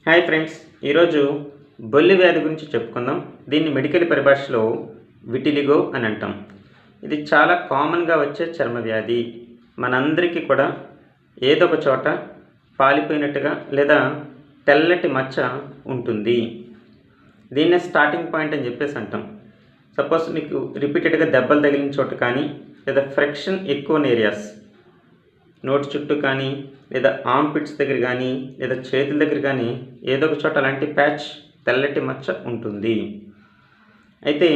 Hi friends, ఈరోజు బొల్లి వ్యాధి గురించి చెప్పుకుందాం. దీన్ని మెడికల్ పరిభాషలో విటిలిగో అని అంటాం. ఇది చాలా కామన్గా వచ్చే చర్మ వ్యాధి. మనందరికీ కూడా ఏదో ఒక చోట పాలిపోయినట్టుగా లేదా తెల్లటి మచ్చ ఉంటుంది. దీన్నే స్టార్టింగ్ పాయింట్ అని చెప్పేసి అంటాం. సపోజ్ మీకు రిపీటెడ్గా దెబ్బలు తగిలిన చోట కానీ లేదా ఫ్రిక్షన్ ఎక్కువ ఏరియాస్ నోటి చుట్టూ కానీ లేదా ఆర్మ్ పిట్స్ దగ్గర కానీ లేదా చేతుల దగ్గర కానీ ఏదో ఒక చోట అలాంటి ప్యాచ్ తెల్లటి మచ్చ ఉంటుంది. అయితే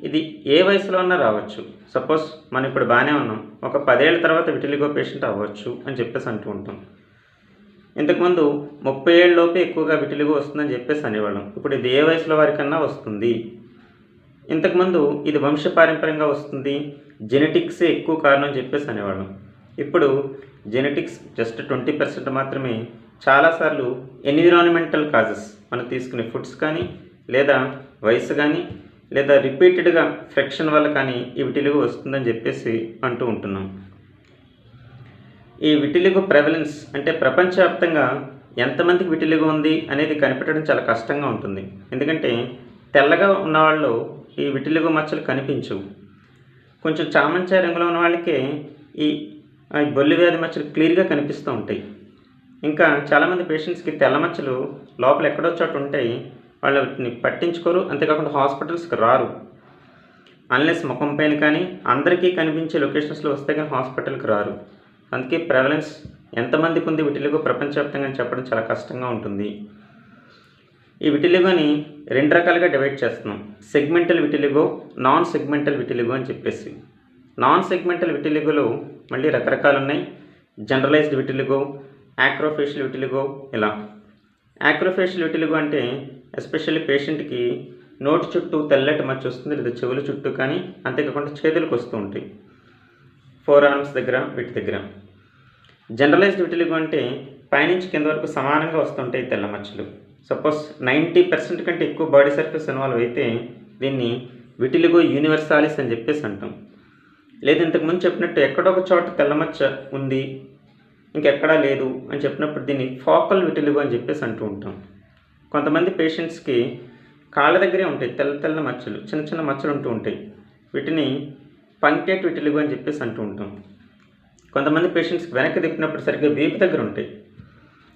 ఇది ఏ వయసులో ఉన్నా రావచ్చు. సపోజ్ మనం ఇప్పుడు బాగానే ఉన్నాం, ఒక 10 ఏళ్ళ తర్వాత విటిలిగో పేషెంట్ అవ్వచ్చు అని చెప్పేసి అంటూ ఉంటాం. ఇంతకుముందు 30 ఏళ్ళలోపే ఎక్కువగా విటిలిగో వస్తుందని చెప్పేసి అనేవాళ్ళం. ఇప్పుడు ఇది ఏ వయసులో వారికన్నా వస్తుంది. ఇంతకుముందు ఇది వంశపారంపర్యంగా వస్తుంది, జెనెటిక్సే ఎక్కువ కారణం అని చెప్పేసి అనేవాళ్ళం. ఇప్పుడు జెనెటిక్స్ జస్ట్ 20% మాత్రమే. చాలాసార్లు ఎన్విరాన్మెంటల్ కాజెస్, మనం తీసుకునే ఫుడ్స్ కానీ లేదా వయసు కానీ లేదా రిపీటెడ్గా ఫ్రిక్షన్ వల్ల కానీ ఈ విటిలిగో వస్తుందని చెప్పేసి అంటూ ఉంటున్నాం. ఈ విటిలిగో ప్రెవలెన్స్ అంటే ప్రపంచవ్యాప్తంగా ఎంతమందికి విటిలిగో ఉంది అనేది కనిపెట్టడం చాలా కష్టంగా ఉంటుంది. ఎందుకంటే తెల్లగా ఉన్నవాళ్ళు ఈ విటిలిగో మచ్చలు కనిపించవు. కొంచెం చామంచాయ రంగులో ఉన్న వాళ్ళకే ఈ బొల్లి వ్యాధి మచ్చలు క్లియర్గా కనిపిస్తూ ఉంటాయి. ఇంకా చాలామంది పేషెంట్స్కి తెల్ల మచ్చలు లోపల ఎక్కడో చోట ఉంటాయి, వాళ్ళు వాటిని పట్టించుకోరు. అంతేకాకుండా హాస్పిటల్స్కి రారు. అన్లెస్ ముఖం పైన కానీ అందరికీ కనిపించే లొకేషన్స్లో వస్తే కానీ హాస్పిటల్కి రారు. అందుకే ప్రెవలెన్స్ ఎంతమందికి ఉంది విటిలిగో ప్రపంచవ్యాప్తంగా చెప్పడం చాలా కష్టంగా ఉంటుంది. ఈ విటిలిగోని 2 రకాలుగా డివైడ్ చేస్తున్నాం. Segmental vitiligo, non segmental vitiligo అని చెప్పేసి. నాన్ సెగ్మెంటల్ విటిలిగోలో మళ్ళీ రకరకాలు ఉన్నాయి. జనరలైజ్డ్ విటిలిగో, యాక్రోఫేషియల్ విటిలిగో, ఇలా. యాక్రోఫేషియల్ విటిలిగో అంటే ఎస్పెషల్లీ పేషెంట్కి నోటి చుట్టూ తెల్లటి మచ్చ వస్తుంది, లేదా చెవుల చుట్టూ కానీ, అంతేకాకుండా చేతులకు వస్తూ ఉంటాయి, 4 ఆర్మ్స్ దగ్గర, వీటి దగ్గర. జనరలైజ్డ్ విటిలిగో అంటే పైనుంచి కింద వరకు సమానంగా వస్తుంటాయి తెల్ల మచ్చలు. సపోజ్ 90% కంటే ఎక్కువ బాడీ సర్ఫేస్ ఇన్వాల్వ్ అయితే దీన్ని విటిలిగో యూనివర్సాలిస్ అని చెప్పేసి అంటాం. లేదు ఇంతకుముందు చెప్పినట్టు ఎక్కడో ఒక చోట తెల్లమచ్చ ఉంది, ఇంకెక్కడా లేదు అని చెప్పినప్పుడు దీన్ని ఫోకల్ విటిలిగో అని చెప్పేసి అంటూ ఉంటాం. కొంతమంది పేషెంట్స్కి కాళ్ళ దగ్గరే ఉంటాయి తెల్ల మచ్చలు, చిన్న చిన్న మచ్చలు ఉంటూ ఉంటాయి. వీటిని పంక్టేట్ విటిలిగో అని చెప్పేసి అంటూ ఉంటాం. కొంతమంది పేషెంట్స్కి వెనక్కి తిప్పినప్పుడు సరిగ్గా వీపు దగ్గర ఉంటాయి,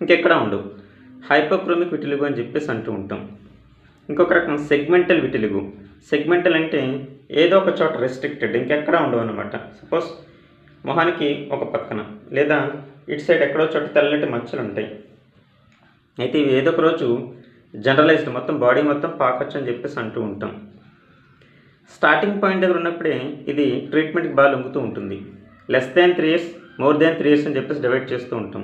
ఇంకెక్కడా ఉండవు, హైపోక్రోమిక్ విటిలిగో అని చెప్పేసి అంటూ ఉంటాం. ఇంకొక రకం సెగ్మెంటల్ విటిలిగో. సెగ్మెంటల్ అంటే ఏదో ఒక చోట రెస్ట్రిక్టెడ్, ఇంకెక్కడా ఉండవు అనమాట. సపోజ్ మొహానికి ఒక పక్కన లేదా ఇటు సైడ్ ఎక్కడో చోట తెల్లటి మచ్చలు ఉంటాయి. అయితే ఇవి ఏదో ఒక రోజు జనరలైజ్డ్ మొత్తం బాడీ మొత్తం పాకొచ్చు అని చెప్పేసి అంటూ ఉంటాం. స్టార్టింగ్ పాయింట్ దగ్గర ఉన్నప్పుడే ఇది ట్రీట్మెంట్కి బాగా లొంగుతూ ఉంటుంది. Less than 3 years, more than 3 years అని చెప్పేసి డివైడ్ చేస్తూ ఉంటాం.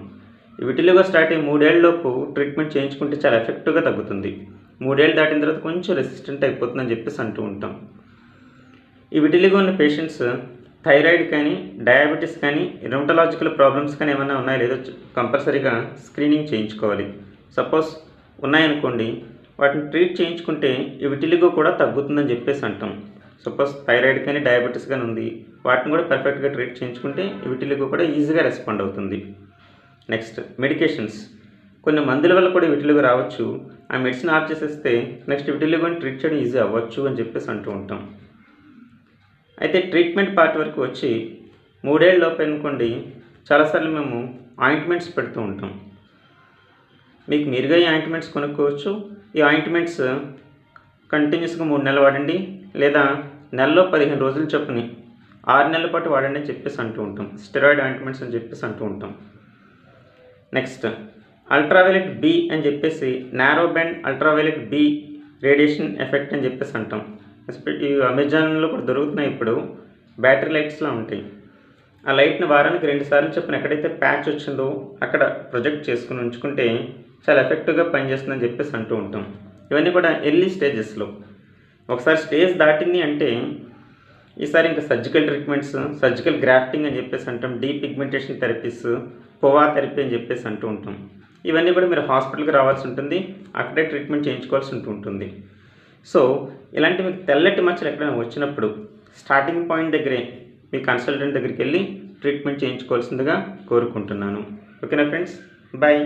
ఈ విటిలిగో స్టార్ట్ అయ్యి 3 ఏళ్ళలోపు ట్రీట్మెంట్ చేయించుకుంటే చాలా ఎఫెక్టివ్గా తగ్గుతుంది. 3 ఏళ్ళు దాటిన తర్వాత కొంచెం రెసిస్టెంట్ అయిపోతుందని చెప్పేసి అంటూ ఉంటాం. ఈ విటిలిగో ఉన్న పేషెంట్స్ థైరాయిడ్ కానీ, డయాబెటీస్ కానీ, రుమటలాజికల్ ప్రాబ్లమ్స్ కానీ ఏమైనా ఉన్నాయో లేదో కంపల్సరీగా స్క్రీనింగ్ చేయించుకోవాలి. సపోజ్ ఉన్నాయనుకోండి, వాటిని ట్రీట్ చేయించుకుంటే ఈ విటిలిగో కూడా తగ్గుతుందని చెప్పేసి అంటాం. సపోజ్ థైరాయిడ్ కానీ డయాబెటీస్ కానీ ఉంది, వాటిని కూడా పర్ఫెక్ట్గా ట్రీట్ చేయించుకుంటే ఈ విటిలిగో కూడా ఈజీగా రెస్పాండ్ అవుతుంది. Next medications. కొన్ని మందుల వల్ల కూడా విటిలిగో రావచ్చు. ఆ మెడిసిన్ ఆఫ్ చేసేస్తే నెక్స్ట్ విటిలిగోని ట్రీట్ చేయడం ఈజీ అవ్వచ్చు అని చెప్పేసి అంటూ ఉంటాం. అయితే ట్రీట్మెంట్ పార్ట్ వరకు వచ్చి 3 ఏళ్ళ లోపు అనుకోండి, చాలాసార్లు మేము ఆయింట్మెంట్స్ పెడుతూ ఉంటాం. మీకు మీరుగా ఈ ఆయింట్మెంట్స్ కొనుక్కోవచ్చు. ఈ ఆయింట్మెంట్స్ కంటిన్యూస్గా 3 నెలలు వాడండి, లేదా నెలలో 15 రోజుల చొప్పున 6 నెలల పాటు వాడండి అని చెప్పేసి అంటూ ఉంటాం. స్టెరాయిడ్ ఆయింట్మెంట్స్ అని చెప్పేసి అంటూ ఉంటాం. నెక్స్ట్ అల్ట్రావైలెట్ బి అని చెప్పేసి, narrow band ultraviolet B radiation effect అని చెప్పేసి అంటాం. ఈ అమెజాన్లో కూడా దొరుకుతున్నాయి. ఇప్పుడు బ్యాటరీ లైట్స్లో ఉంటాయి. ఆ లైట్ని వారానికి 2 సార్లు చొప్పున ఎక్కడైతే ప్యాచ్ వచ్చిందో అక్కడ ప్రొజెక్ట్ చేసుకుని ఉంచుకుంటే చాలా ఎఫెక్టివ్గా పనిచేస్తుందని చెప్పేసి అంటూ ఉంటాం. ఇవన్నీ కూడా ఎర్లీ స్టేజెస్లో. ఒకసారి స్టేజ్ దాటింది అంటే ఈసారి ఇంకా సర్జికల్ ట్రీట్మెంట్స్, సర్జికల్ గ్రాఫ్టింగ్ అని చెప్పేసి అంటాం, డీపిగ్మెంటేషన్ థెరపీస్, పోవా థెరపీ అని చెప్పేసి అంటూ ఉంటాం. ఇవన్నీ కూడా మీరు హాస్పిటల్కి రావాల్సి ఉంటుంది, అక్కడే ట్రీట్మెంట్ చేయించుకోవాల్సి ఉంటుంది. సో ఇలాంటి మీకు తెల్లటి మచ్చలు ఎక్కడైనా వచ్చినప్పుడు స్టార్టింగ్ పాయింట్ దగ్గరే మీ కన్సల్టెంట్ దగ్గరికి వెళ్ళి ట్రీట్మెంట్ చేయించుకోవాల్సిందిగా కోరుకుంటున్నాను. ఓకేనా ఫ్రెండ్స్, బాయ్.